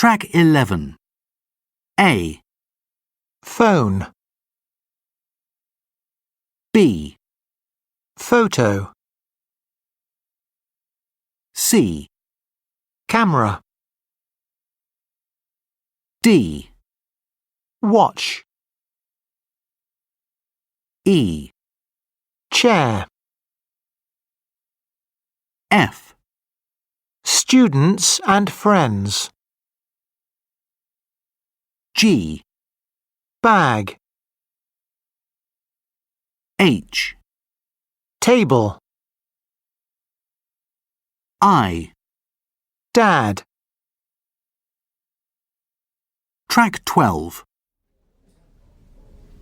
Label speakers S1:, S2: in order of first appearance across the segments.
S1: Track 11. A.
S2: Phone.
S1: B.
S2: Photo.
S1: C.
S2: Camera.
S1: D.
S2: Watch.
S1: E.
S2: Chair.
S1: F.
S2: Students and friends.
S1: G.
S2: Bag.
S1: H.
S2: Table.
S1: I.
S2: Dad.
S1: Track 12.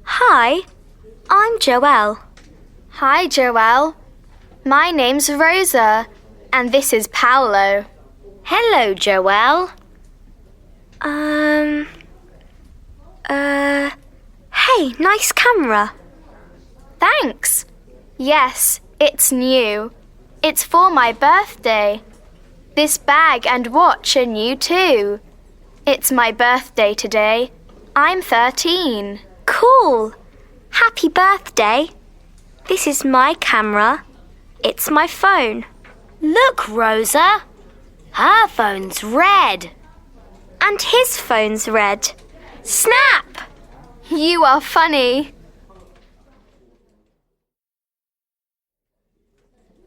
S3: Hi, I'm Joelle.
S4: Hi, Joelle. My name's Rosa, and this is Paolo.
S3: Hello, Joelle. Hey, nice camera.
S4: Thanks. Yes, it's new. It's for my birthday. This bag and watch are new too. It's my birthday today. I'm 13.
S3: Cool. Happy birthday. This is my camera. It's my phone. Look, Rosa. Her phone's red. And his phone's red. Snap!
S4: You are funny.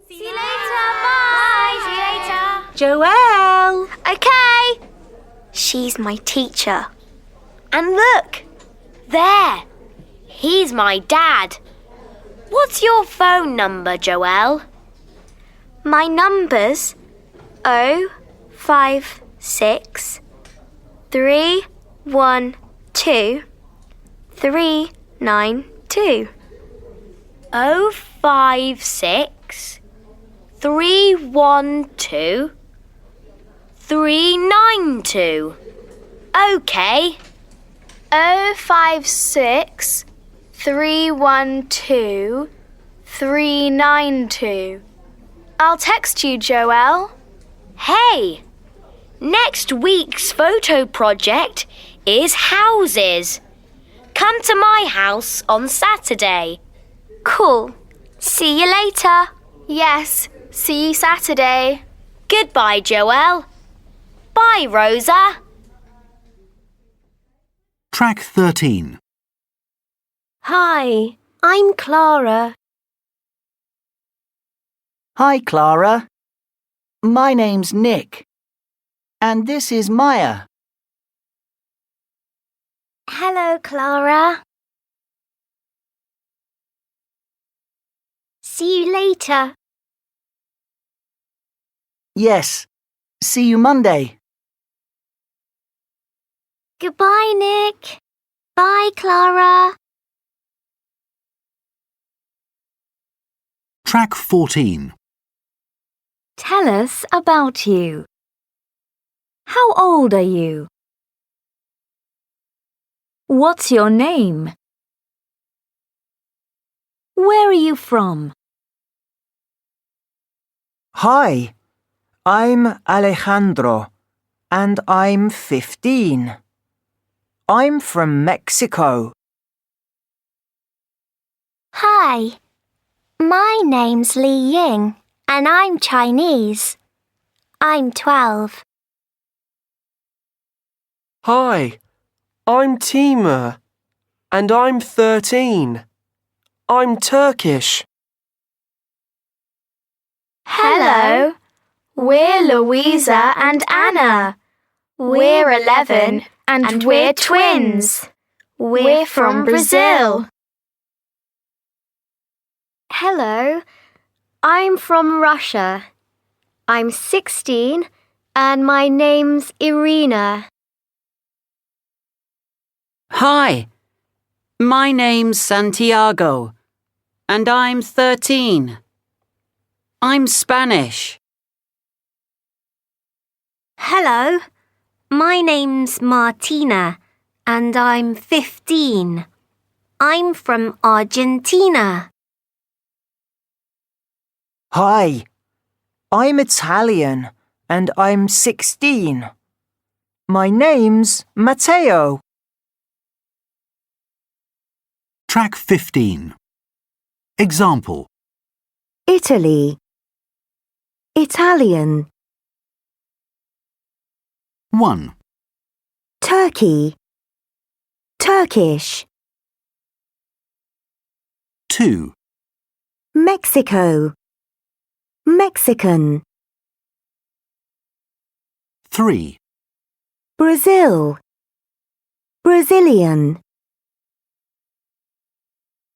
S3: See you later. Bye. See you later.
S5: Joelle!
S3: Okay. She's my teacher. And look. There. He's my dad. What's your phone number, Joelle? My number's 056 312 392. 056 312 392. Okay.
S4: 056 312 392. I'll text you, Joelle.
S3: Hey, next week's photo project is houses. Come to my house on Saturday. Cool. See you later.
S4: Yes, see you Saturday.
S3: Goodbye, Joelle. Bye, Rosa.
S1: Track 13.
S5: Hi, I'm Clara.
S6: Hi, Clara. My name's Nick. And this is Maya.
S5: Hello, Clara. See you later.
S6: Yes. See you Monday.
S5: Goodbye, Nick. Bye, Clara.
S1: Track 14.
S5: Tell us about you. How old are you? What's your name? Where are you from?
S7: Hi, I'm Alejandro, and I'm 15. I'm from Mexico.
S5: Hi, my name's Li Ying, and I'm Chinese. I'm 12.
S8: Hi, I'm Timur, and I'm 13. I'm Turkish.
S4: Hello. We're Louisa and Anna. We're 11 and we're twins. We're from Brazil.
S5: Hello, I'm from Russia. I'm 16 and my name's Irina.
S9: Hi, my name's Santiago, and I'm 13. I'm Spanish.
S5: Hello, my name's Martina and I'm 15. I'm from Argentina.
S7: Hi, I'm Italian, and I'm 16. My name's Matteo.
S1: Track 15. Example.
S10: Italy, Italian,
S1: 1,
S10: Turkey, Turkish,
S1: 2,
S10: Mexico, Mexican,
S1: 3,
S10: Brazil, Brazilian,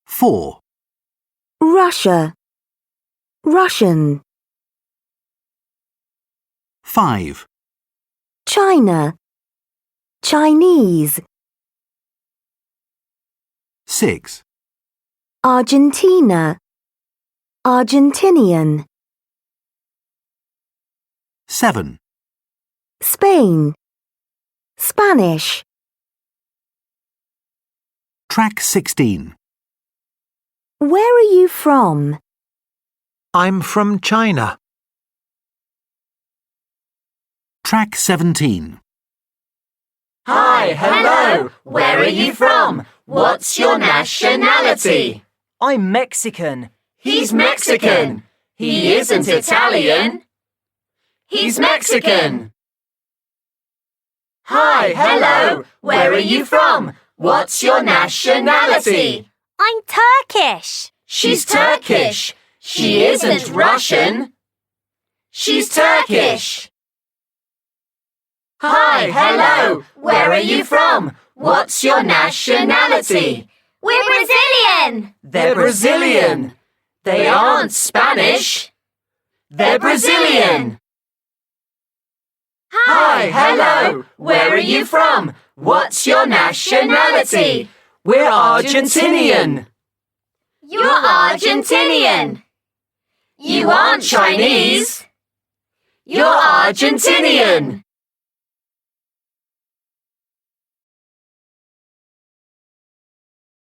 S1: 4,
S10: Russia, Russian,
S1: 5,
S10: China, Chinese,
S1: 6,
S10: Argentina, Argentinian,
S1: 7,
S10: Spain, Spanish.
S1: Track 16.
S10: Where are you from?
S2: I'm from China.
S1: Track 17.
S11: Hi, hello. Where are you from? What's your nationality?
S7: I'm Mexican.
S11: He's Mexican. He isn't Italian. He's Mexican. Hi, hello. Where are you from? What's your nationality?
S3: I'm Turkish.
S11: She's Turkish. She isn't Russian. She's Turkish. Hi, hello. Where are you from? What's your nationality?
S3: We're Brazilian.
S11: They're Brazilian. They aren't Spanish. They're Brazilian. Hi, hello. Where are you from? What's your nationality?
S8: We're Argentinian.
S3: You're Argentinian.
S11: You aren't Chinese. You're Argentinian.